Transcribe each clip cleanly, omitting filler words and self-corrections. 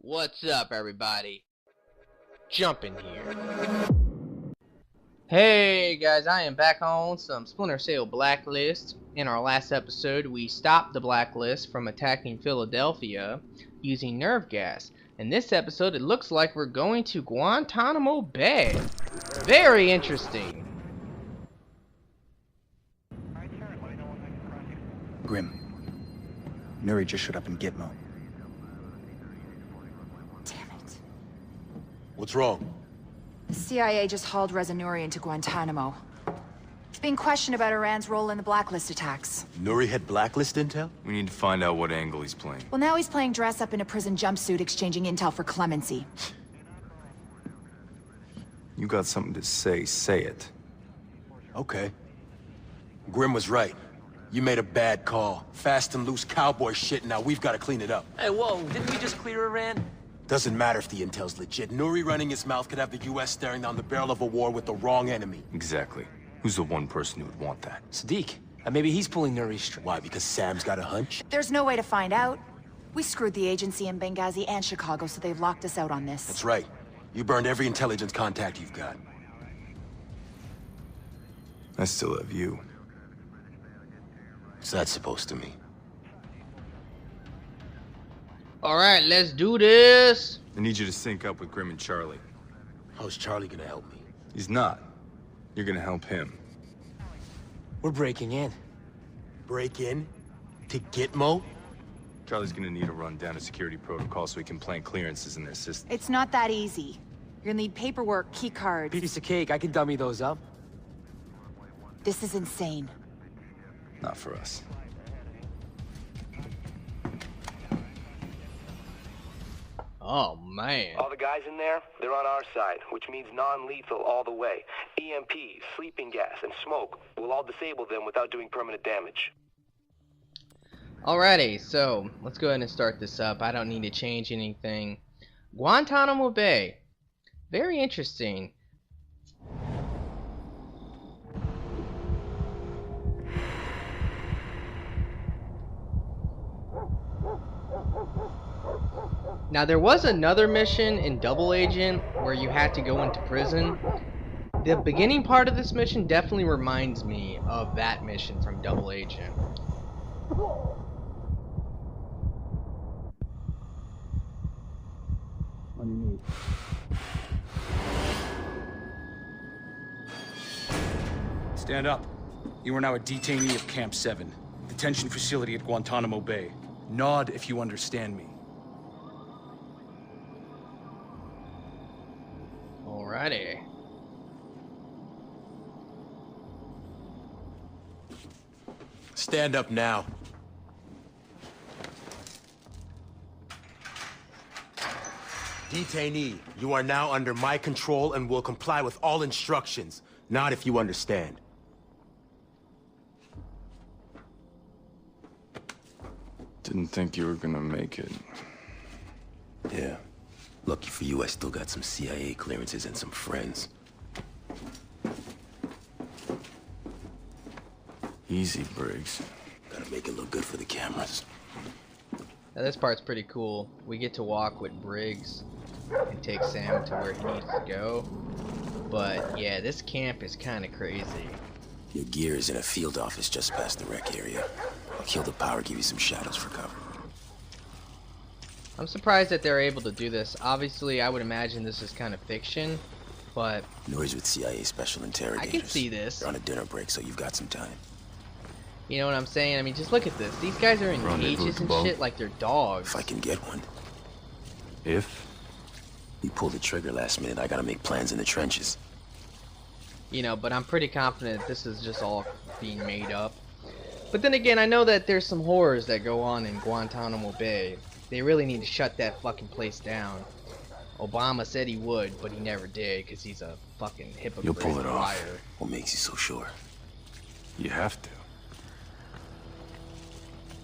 What's up, everybody? Jump in here. Hey guys, I am back on some Splinter Cell Blacklist. In our last episode, we stopped the Blacklist from attacking Philadelphia using nerve gas. In this episode, it looks like we're going to Guantanamo Bay. Very interesting. Grim. Nuri just showed up in Gitmo. Damn it. What's wrong? The CIA just hauled Reza Nuri into Guantanamo. He's being questioned about Iran's role in the Blacklist attacks. Nuri had Blacklist intel? We need to find out what angle he's playing. Well, now he's playing dress up in a prison jumpsuit, exchanging intel for clemency. You got something to say it. Okay. Grim was right. You made a bad call. Fast and loose cowboy shit, now we've got to clean it up. Hey, whoa, didn't we just clear Iran? Doesn't matter if the intel's legit. Nuri running his mouth could have the US staring down the barrel of a war with the wrong enemy. Exactly. Who's the one person who would want that? Sadiq. Maybe he's pulling Nuri's string. Why, because Sam's got a hunch? There's no way to find out. We screwed the agency in Benghazi and Chicago, so they've locked us out on this. That's right. You burned every intelligence contact you've got. I still have you. What's that supposed to mean? Alright, let's do this. I need you to sync up with Grim and Charlie. How's Charlie gonna help me? He's not. You're gonna help him. We're breaking in. Break in? To Gitmo? Charlie's gonna need a rundown of security protocol so he can plant clearances in their system. It's not that easy. You're gonna need paperwork, key cards. Piece of cake, I can dummy those up. This is insane. Not for us. Oh man. All the guys in there, they're on our side, which means non-lethal all the way. EMP, sleeping gas, and smoke will all disable them without doing permanent damage. Alrighty, so let's go ahead and start this up. I don't need to change anything. Guantanamo Bay. Very interesting. Now there was another mission in Double Agent where you had to go into prison. The beginning part of this mission definitely reminds me of that mission from Double Agent. Stand up. You are now a detainee of Camp 7, detention facility at Guantanamo Bay. Nod if you understand me. Alrighty. Stand up now. Detainee, you are now under my control and will comply with all instructions. Not if you understand. Didn't think you were gonna make it. Yeah. Lucky for you, I still got some CIA clearances and some friends. Easy, Briggs. Gotta make it look good for the cameras. Now this part's pretty cool. We get to walk with Briggs and take Sam to where he needs to go. But yeah, this camp is kind of crazy. Your gear is in a field office just past the rec area. I'll kill the power, give you some shadows for cover. I'm surprised that they're able to do this. Obviously, I would imagine this is kind of fiction, but Nuri's with CIA special interrogators. I can see this. They're on a dinner break, so you've got some time. You know what I'm saying? I mean, just look at this. These guys are in Rendezvous cages and boat. shit like they're dogs. If I can get one. If? You pulled the trigger last minute, I gotta make plans in the trenches. You know, but I'm pretty confident this is just all being made up. But then again, I know that there's some horrors that go on in Guantanamo Bay. They really need to shut that fucking place down. Obama said he would, but he never did because he's a fucking hypocrite. You'll pull it off. Liar. What makes you so sure? You have to.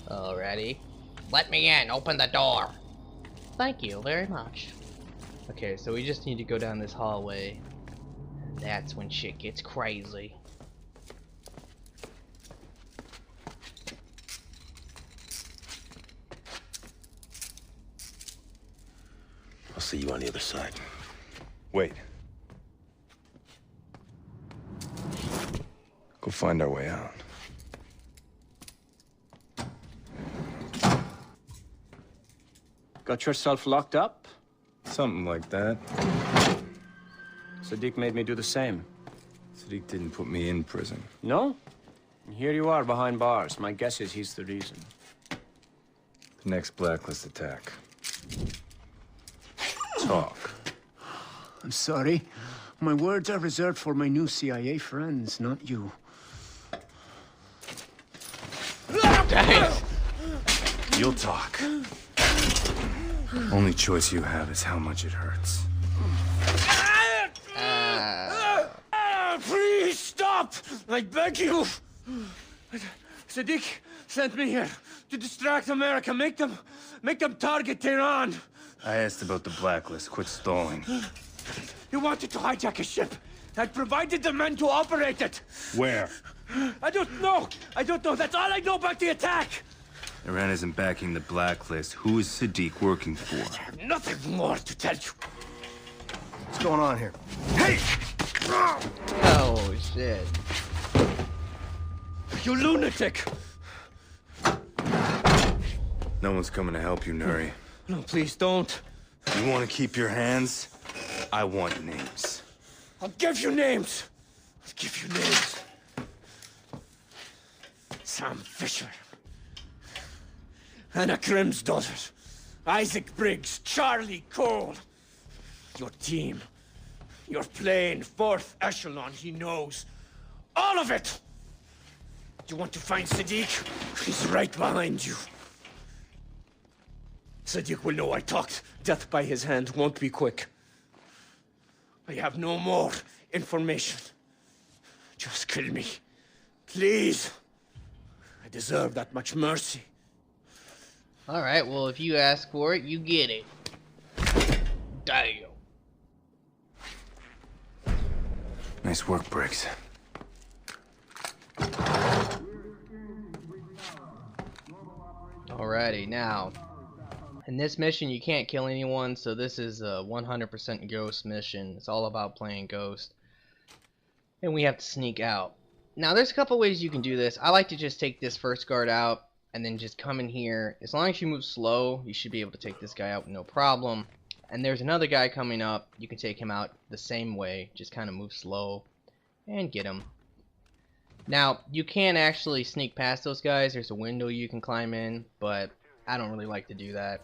Alrighty. Let me in. Open the door. Thank you very much. Okay, so we just need to go down this hallway. That's when shit gets crazy. I'll see you on the other side. Wait. Go find our way out. Got yourself locked up? Something like that. Sadiq made me do the same. Sadiq didn't put me in prison. No? And here you are behind bars. My guess is he's the reason. The next Blacklist attack. Talk. I'm sorry. My words are reserved for my new CIA friends, not you. You'll talk. Only choice you have is how much it hurts. Please stop! I beg you! Sadiq sent me here to distract America. Make them target Tehran. I asked about the Blacklist. Quit stalling. He wanted to hijack a ship. I provided the men to operate it. Where? I don't know. That's all I know about the attack. Iran isn't backing the Blacklist. Who is Sadiq working for? I have nothing more to tell you. What's going on here? Hey! Oh shit. You lunatic! No one's coming to help you, Nuri. No, please don't. You want to keep your hands? I want names. I'll give you names. Sam Fisher. Anna Grimm's daughter. Isaac Briggs. Charlie Cole. Your team. Your plane. 4th echelon. He knows. All of it! You want to find Sadiq? He's right behind you. Sadiq will know I talked. Death by his hand won't be quick. I have no more information. Just kill me. Please. I deserve that much mercy. Alright, well if you ask for it, you get it. Damn. Nice work, Briggs. Alrighty, now in this mission you can't kill anyone, so this is a 100% ghost mission. It's all about playing ghost, and we have to sneak out. Now there's a couple ways you can do this. I like to just take this first guard out and then just come in here. As long as you move slow, you should be able to take this guy out with no problem. And there's another guy coming up. You can take him out the same way, just kind of move slow and get him. Now you can actually sneak past those guys. There's a window you can climb in, but I don't really like to do that.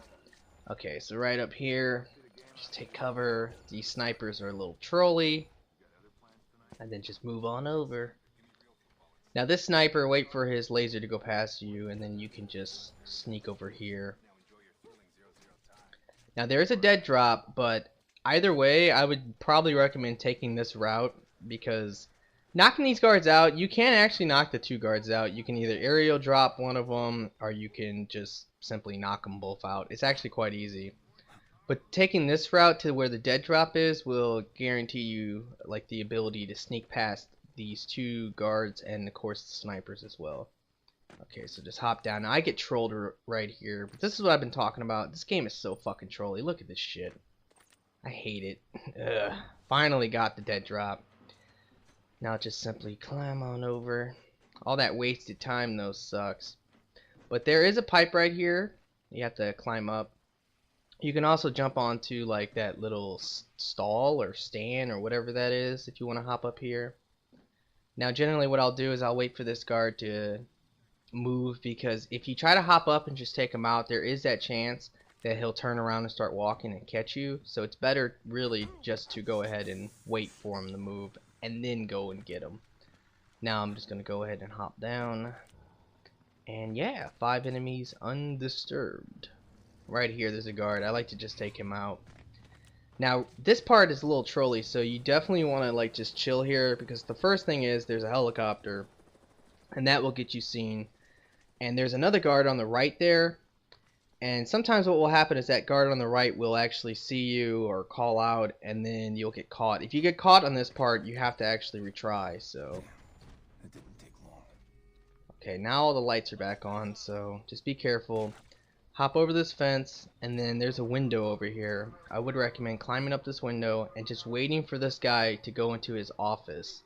Okay, so right up here, just take cover. These snipers are a little trolly, and then just move on over. Now this sniper, wait for his laser to go past you, and then you can just sneak over here. Now there is a dead drop, but either way I would probably recommend taking this route, because knocking these guards out, you can actually knock the 2 guards out. You can either aerial drop one of them, or you can just simply knock them both out. It's actually quite easy. But taking this route to where the dead drop is will guarantee you like the ability to sneak past these 2 guards and of course the snipers as well. Okay, so just hop down. Now I get trolled right here, but this is what I've been talking about. This game is so fucking trolly. Look at this shit. I hate it. Ugh. Finally got the dead drop. Now just simply climb on over. All that wasted time though sucks. But there is a pipe right here. You have to climb up. You can also jump onto like that little stall or stand or whatever that is if you want to hop up here. Now generally what I'll do is I'll wait for this guard to move, because if you try to hop up and just take him out, there is that chance that he'll turn around and start walking and catch you. So it's better really just to go ahead and wait for him to move and then go and get him. Now I'm just gonna go ahead and hop down, and yeah, 5 enemies undisturbed. Right here there's a guard. I like to just take him out. Now this part is a little trolly, so you definitely want to like just chill here, because the first thing is there's a helicopter and that will get you seen, and there's another guard on the right there, and sometimes what will happen is that guard on the right will actually see you or call out, and then you'll get caught. If you get caught on this part, you have to actually retry. So That didn't take long. okay, now all the lights are back on, so just be careful. hop over this fence, and then there's a window over here. I would recommend climbing up this window and just waiting for this guy to go into his office,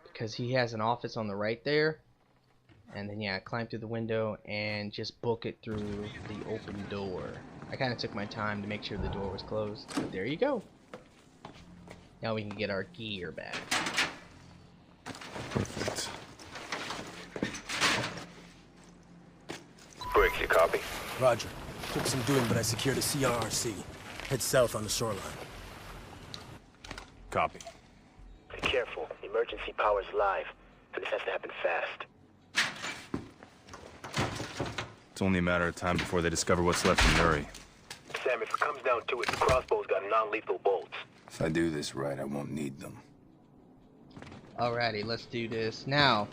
because he has an office on the right there. And then yeah, climb through the window and just book it through the open door. I kind of took my time to make sure the door was closed, but there you go. Now we can get our gear back. Perfect. Briggs, you copy? Roger. Took some doing, but I secured a CRRC. Head south on the shoreline. Copy. Be careful. Emergency power's live. And this has to happen fast. It's only a matter of time before they discover what's left in Nuri. Sam, if it comes down to it, the crossbow's got non-lethal bolts. If I do this right, I won't need them. Alrighty, let's do this. Now,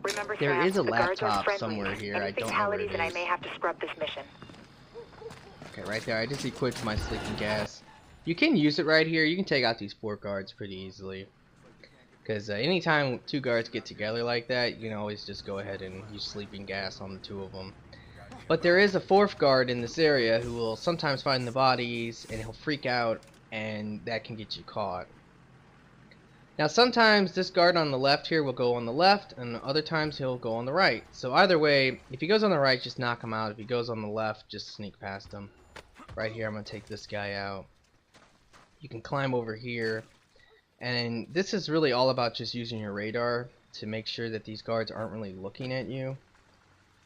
Remember, there Sam, is a the guards are laptop friendly. somewhere here. Any I don't know where fatalities it and I is. may have to scrub this mission. Okay, right there. I just equipped my sleeping gas. You can use it right here. You can take out these 4 guards pretty easily. Because anytime 2 guards get together like that, you can always just go ahead and use sleeping gas on the 2 of them. But there is a 4th guard in this area who will sometimes find the bodies, and he'll freak out, and that can get you caught. Now sometimes this guard on the left here will go on the left, and other times he'll go on the right. So either way, if he goes on the right, just knock him out. If he goes on the left, just sneak past him. Right here, I'm going to take this guy out. You can climb over here. And this is really all about just using your radar to make sure that these guards aren't really looking at you.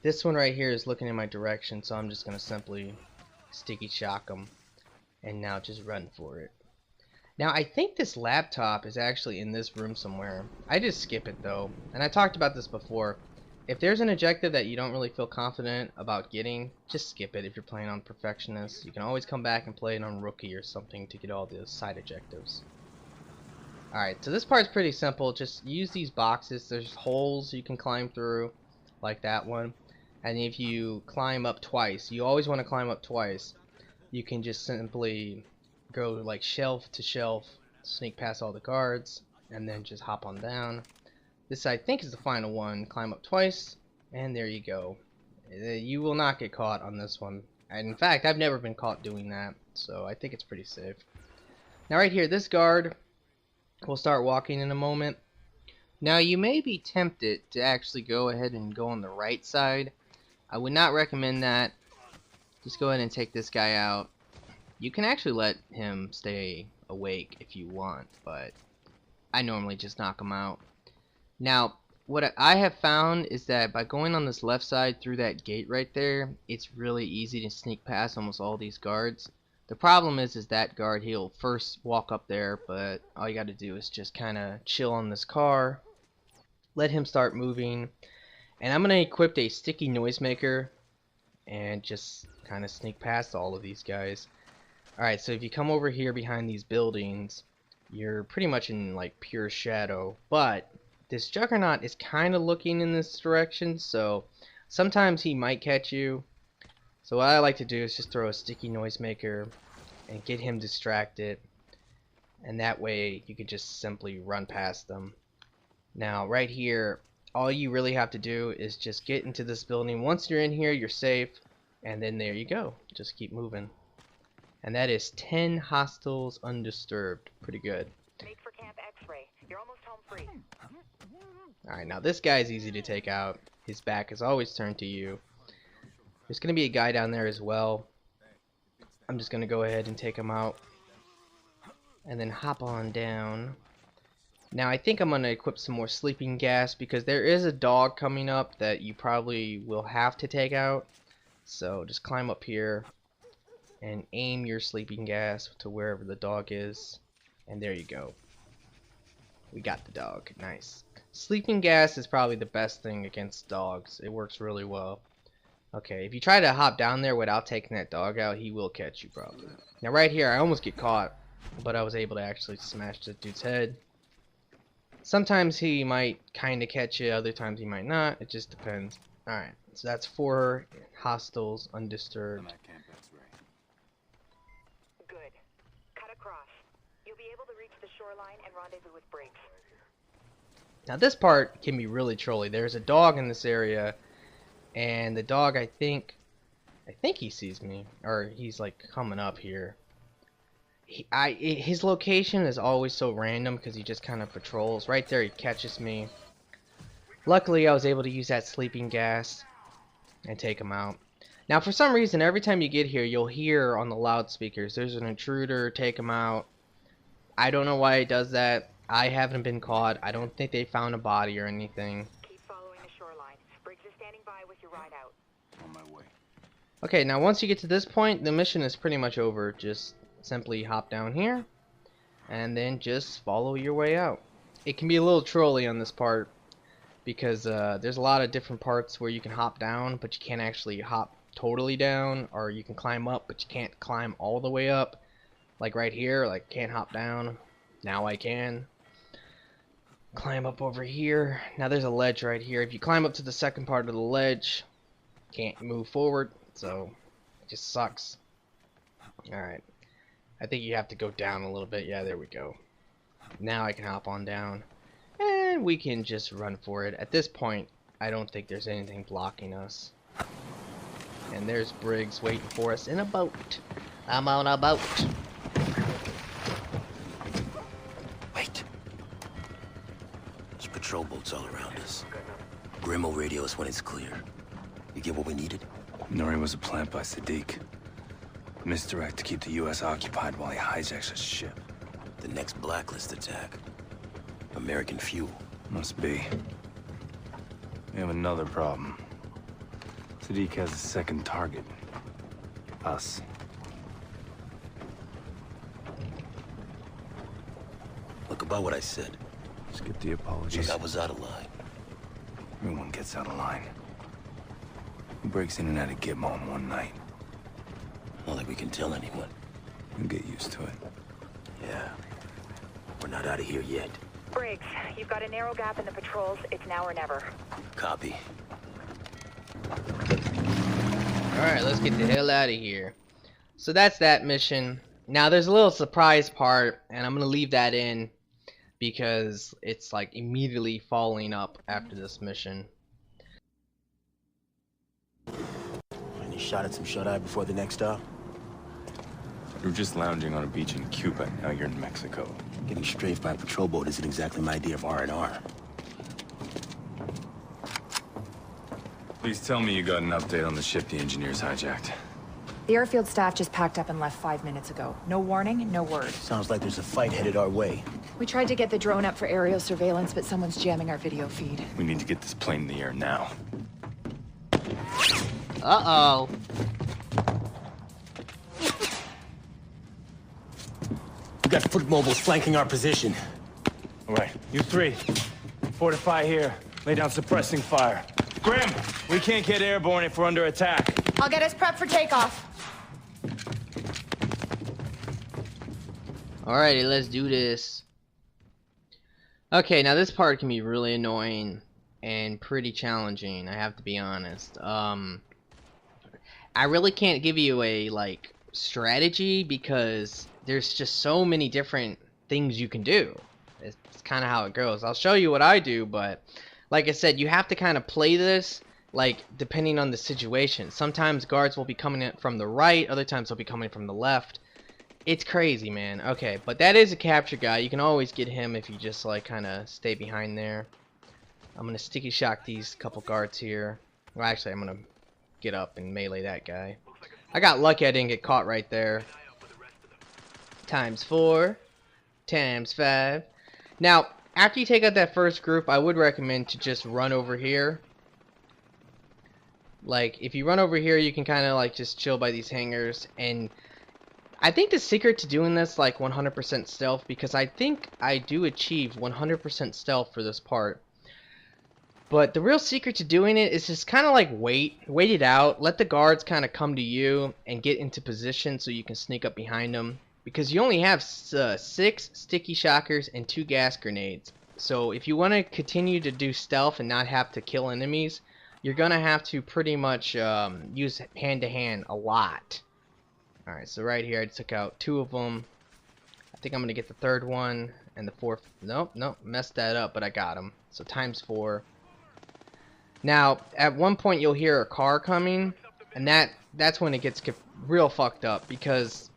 This one right here is looking in my direction, so I'm just going to simply sticky shock them. And now just run for it. Now I think this laptop is actually in this room somewhere. I just skip it though. And I talked about this before. If there's an objective that you don't really feel confident about getting, just skip it if you're playing on Perfectionist. You can always come back and play it on Rookie or something to get all the side objectives. Alright, so this part's pretty simple. Just use these boxes. There's holes you can climb through, like that one. And if you climb up twice, you always want to climb up twice, you can just simply go like shelf to shelf, sneak past all the guards, and then just hop on down. This I think is the final one. Climb up twice, and there you go. You will not get caught on this one. And in fact, I've never been caught doing that, so I think it's pretty safe. Now right here, this guard will start walking in a moment. Now you may be tempted to actually go ahead and go on the right side. I would not recommend that. Just go ahead and take this guy out. You can actually let him stay awake if you want, but I normally just knock him out. Now, what I have found is that by going on this left side through that gate right there, it's really easy to sneak past almost all these guards. The problem is that guard, he'll first walk up there, but all you got to do is just kind of chill on this car, let him start moving, and I'm going to equip a sticky noisemaker and just kind of sneak past all of these guys. Alright, so if you come over here behind these buildings, you're pretty much in like pure shadow, but this Juggernaut is kind of looking in this direction, so sometimes he might catch you. So what I like to do is just throw a sticky noisemaker and get him distracted, and that way you can just simply run past them. Now right here, all you really have to do is just get into this building. Once you're in here, you're safe, and then there you go. Just keep moving. And that is 10 hostiles undisturbed. Pretty good. Make for Camp X-Ray. You're almost home free. Alright, now this guy's easy to take out. His back is always turned to you. There's going to be a guy down there as well. I'm just going to go ahead and take him out. And then hop on down. Now I think I'm going to equip some more sleeping gas because there is a dog coming up that you probably will have to take out. So just climb up here and aim your sleeping gas to wherever the dog is. And there you go. We got the dog. Nice. Sleeping gas is probably the best thing against dogs. It works really well. Okay, if you try to hop down there without taking that dog out, he will catch you probably. Now right here, I almost get caught, but I was able to actually smash the dude's head. Sometimes he might kind of catch you, other times he might not. It just depends. Alright, so that's 4 hostiles undisturbed. Good. Cut across. You'll be able to reach the shoreline and rendezvous with Briggs. Now this part can be really trolly. There's a dog in this area, and the dog I think I think he sees me, or he's like coming up here. His location is always so random because he just kind of patrols. Right there, he catches me. Luckily, I was able to use that sleeping gas and take him out. Now, for some reason, every time you get here, you'll hear on the loudspeakers, "There's an intruder, take him out." I don't know why he does that. I haven't been caught. I don't think they found a body or anything. Keep following the shoreline. Briggs is standing by with your ride out. On my way. Okay, now once you get to this point, the mission is pretty much over. Just simply hop down here, and then just follow your way out. It can be a little trolly on this part, because there's a lot of different parts where you can hop down, but you can't actually hop totally down, or you can climb up, but you can't climb all the way up. Like right here, like can't hop down. Now I can. Climb up over here. Now there's a ledge right here. If you climb up to the second part of the ledge, can't move forward, so it just sucks. Alright. I think you have to go down a little bit. Yeah, there we go. Now I can hop on down. And we can just run for it. At this point, I don't think there's anything blocking us. And there's Briggs waiting for us in a boat. I'm on a boat. Wait. There's patrol boats all around us. Grim will radio us when it's clear. You get what we needed? Nuri was a plant by Sadiq. Misdirect to keep the U.S. occupied while he hijacks a ship. The next Blacklist attack. American fuel. Must be. We have another problem. Sadiq has a second target. Us. Look, about what I said. Skip the apologies. Look, I was out of line. Everyone gets out of line. Who breaks in and out of Gitmo in one night? Not like we can tell anyone. You'll get used to it. Yeah. We're not out of here yet. Briggs, you've got a narrow gap in the patrols. It's now or never. Copy. Alright, let's get the hell out of here. So that's that mission. Now there's a little surprise part, and I'm going to leave that in because it's like immediately following up after this mission. Any shot at some shut-eye before the next stop? You were just lounging on a beach in Cuba, now you're in Mexico. Getting strafed by a patrol boat isn't exactly my idea of R&R. Please tell me you got an update on the ship the engineers hijacked. The airfield staff just packed up and left 5 minutes ago. No warning, no word. Sounds like there's a fight headed our way. We tried to get the drone up for aerial surveillance, but someone's jamming our video feed. We need to get this plane in the air now. Uh-oh. We got foot mobiles flanking our position. All right, you three. Fortify here. Lay down suppressing fire. Grim, we can't get airborne if we're under attack. I'll get us prepped for takeoff. Alrighty, let's do this. Okay, now this part can be really annoying and pretty challenging, I have to be honest. I really can't give you a, like, strategy because there's just so many different things you can do. It's kind of how it goes. I'll show you what I do, but like I said, you have to kind of play this like depending on the situation. Sometimes guards will be coming in from the right, other times they'll be coming from the left. It's crazy, man. Okay, but that is a capture guy. You can always get him if you just like kind of stay behind there. I'm gonna sticky shock these couple guards here. Well, actually, I'm gonna get up and melee that guy. I got lucky I didn't get caught right there. ×4, ×5. Now, after you take out that first group, I would recommend to just run over here. Like, if you run over here, you can kind of like just chill by these hangars. And I think the secret to doing this like 100% stealth, because I think I do achieve 100% stealth for this part. But the real secret to doing it is just kind of like wait it out. Let the guards kind of come to you and get into position so you can sneak up behind them. Because you only have 6 sticky shockers and 2 gas grenades. So if you want to continue to do stealth and not have to kill enemies, you're going to have to pretty much use hand-to-hand a lot. Alright, so right here I took out 2 of them. I think I'm going to get the 3rd one and the 4th. Nope, messed that up, but I got them. So ×4. Now, at one point you'll hear a car coming, and that that's when it gets real fucked up, because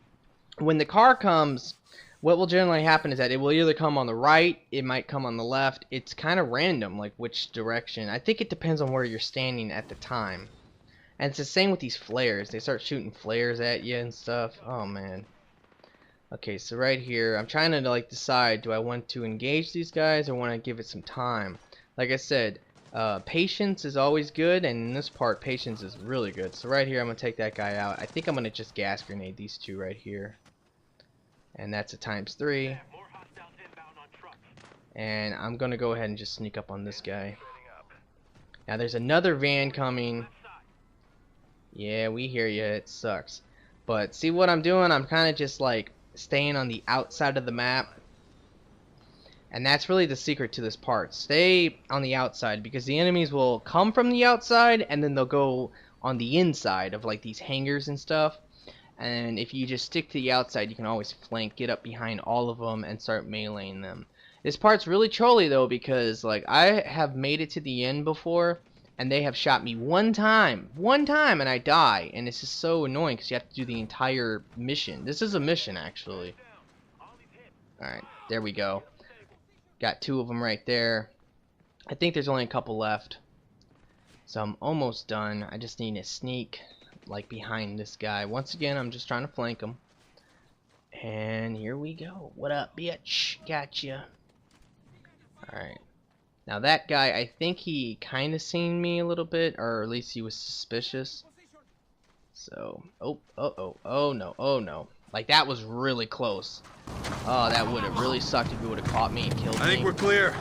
when the car comes, what will generally happen is that it will either come on the right, it might come on the left. It's kind of random, like which direction. I think it depends on where you're standing at the time. And it's the same with these flares. They start shooting flares at you and stuff. Oh man. Okay, so right here, I'm trying to like decide, do I want to engage these guys or want to give it some time? Like I said, patience is always good, and in this part, patience is really good. So right here, I'm going to take that guy out. I think I'm going to just gas grenade these two right here. And that's a ×3. And I'm going to go ahead and just sneak up on this guy. Now there's another van coming. Yeah, we hear you. It sucks. But see what I'm doing? I'm kind of just like staying on the outside of the map. And that's really the secret to this part. Stay on the outside, because the enemies will come from the outside and then they'll go on the inside of like these hangars and stuff. And if you just stick to the outside, you can always flank, get up behind all of them and start meleeing them. This part's really trolly though, because like I have made it to the end before and they have shot me one time and I die, and it's just so annoying because you have to do the entire mission. This is a mission actually. Alright, there we go. Got 2 of them right there. I think there's only a couple left. So I'm almost done. I just need to sneak like behind this guy. Once again, I'm just trying to flank him. And here we go. What up, bitch? Gotcha. Alright. Now that guy, I think he kind of seen me a little bit, or at least he was suspicious. So, oh no. Like that was really close. Oh, that would have really sucked if he would have caught me and killed me. I think we're clear.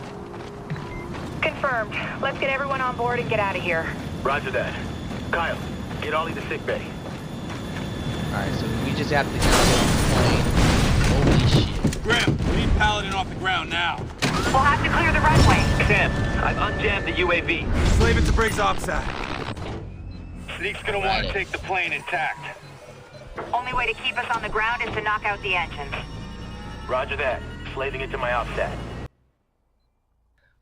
Confirmed. Let's get everyone on board and get out of here. Roger that. Kyle, get Ollie to sick bay. Alright, so we just have to get on the plane. Holy shit. Grim, we need Paladin off the ground now. We'll have to clear the runway. Sam, I've unjammed the UAV. Slave it to Briggs OPSAT. Sneak's gonna want to take the plane intact. Only way to keep us on the ground is to knock out the engines. Roger that. Slaving it to my OPSAT.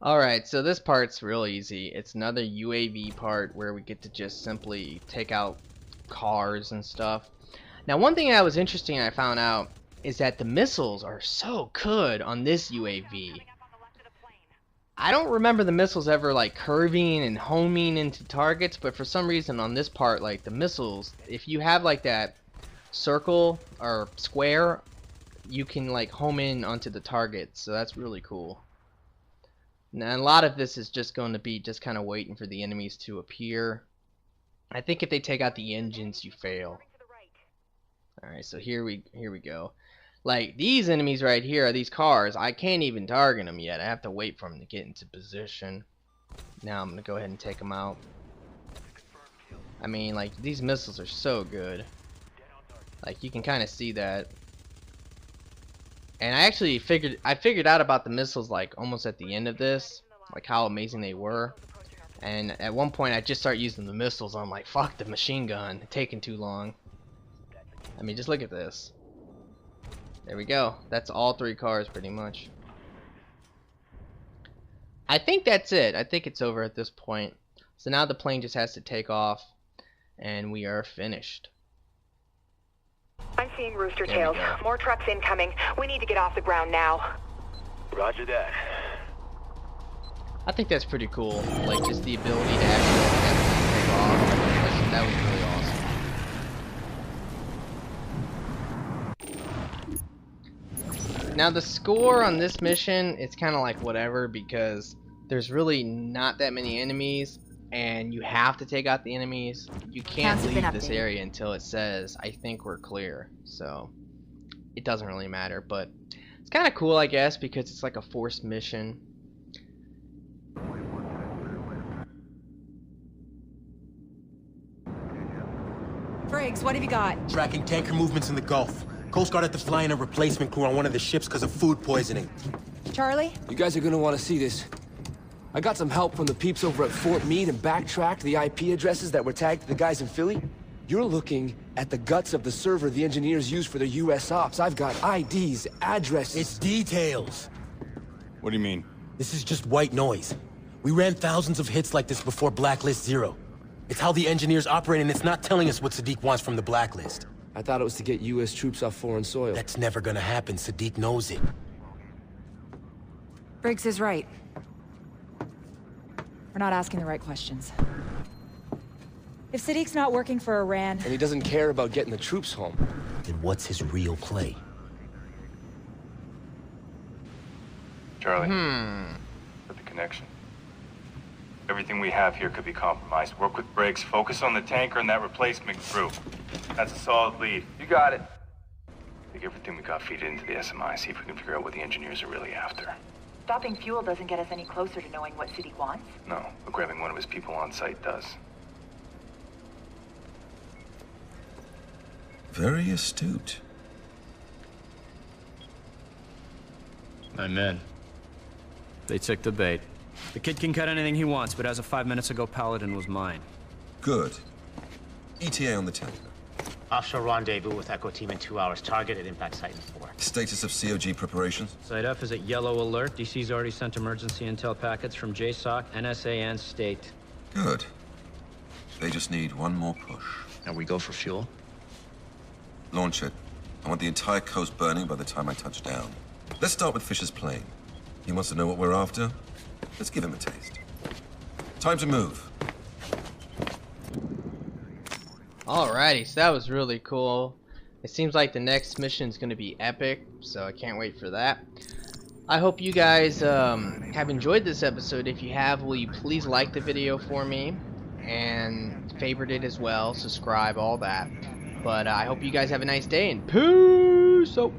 Alright, so this part's real easy. It's another UAV part where we get to just simply take out cars and stuff. Now one thing that was interesting I found out is that the missiles are so good on this UAV. I don't remember the missiles ever like curving and homing into targets, but for some reason on this part, like the missiles, if you have like that circle or square, you can like home in onto the target, so that's really cool. Now a lot of this is just going to be just kind of waiting for the enemies to appear. I think if they take out the engines, you fail. Alright, so here we go. Like these enemies right here, these cars, I can't even target them yet. I have to wait for them to get into position. Now I'm gonna go ahead and take them out. I mean, like these missiles are so good. Like you can kind of see that. And I actually figured out about the missiles like almost at the end of this, like how amazing they were. And at one point I just started using the missiles. I'm like, fuck the machine gun, it's taking too long. I mean, just look at this. There we go. That's all 3 cars pretty much. I think that's it. I think it's over at this point. So now the plane just has to take off and we are finished. I'm seeing rooster tails. More trucks incoming. We need to get off the ground now. Roger that. I think that's pretty cool. Like just the ability to actually take off. That was really awesome. Now the score on this mission, it's kind of like whatever, because there's really not that many enemies and you have to take out the enemies. You can't leave this area until it says, I think we're clear. So it doesn't really matter, but it's kind of cool, I guess, because it's like a forced mission. Briggs, what have you got? Tracking tanker movements in the Gulf. Coast Guard had to fly in a replacement crew on one of the ships because of food poisoning. Charlie? You guys are gonna want to see this. I got some help from the peeps over at Fort Meade and backtracked the IP addresses that were tagged to the guys in Philly. You're looking at the guts of the server the engineers use for their US ops. I've got IDs, addresses. It's details. What do you mean? This is just white noise. We ran thousands of hits like this before Blacklist 0. It's how the engineers operate, and it's not telling us what Sadiq wants from the Blacklist. I thought it was to get U.S. troops off foreign soil. That's never gonna happen. Sadiq knows it. Briggs is right. We're not asking the right questions. If Sadiq's not working for Iran... And he doesn't care about getting the troops home. Then what's his real play? Charlie. With the connection. Everything we have here could be compromised. Work with Briggs. Focus on the tanker and that replacement crew. That's a solid lead. You got it. Take everything we got, feed it into the SMI, see if we can figure out what the engineers are really after. Stopping fuel doesn't get us any closer to knowing what Sadiq wants. No, but grabbing one of his people on site does. Very astute. My men. They took the bait. The kid can cut anything he wants, but as of 5 minutes ago, Paladin was mine. Good. ETA on the tanker. Offshore rendezvous with Echo Team in 2 hours. Target at impact site in 4. Status of COG preparations? Site F is at yellow alert. DC's already sent emergency intel packets from JSOC, NSA, and State. Good. They just need one more push. And we go for fuel? Launch it. I want the entire coast burning by the time I touch down. Let's start with Fisher's plane. He wants to know what we're after. Let's give him a taste. Time to move. Alrighty, so that was really cool. It seems like the next mission is going to be epic, so I can't wait for that. I hope you guys have enjoyed this episode. If you have, will you please like the video for me and favorite it as well, subscribe, all that. But I hope you guys have a nice day, and peace out.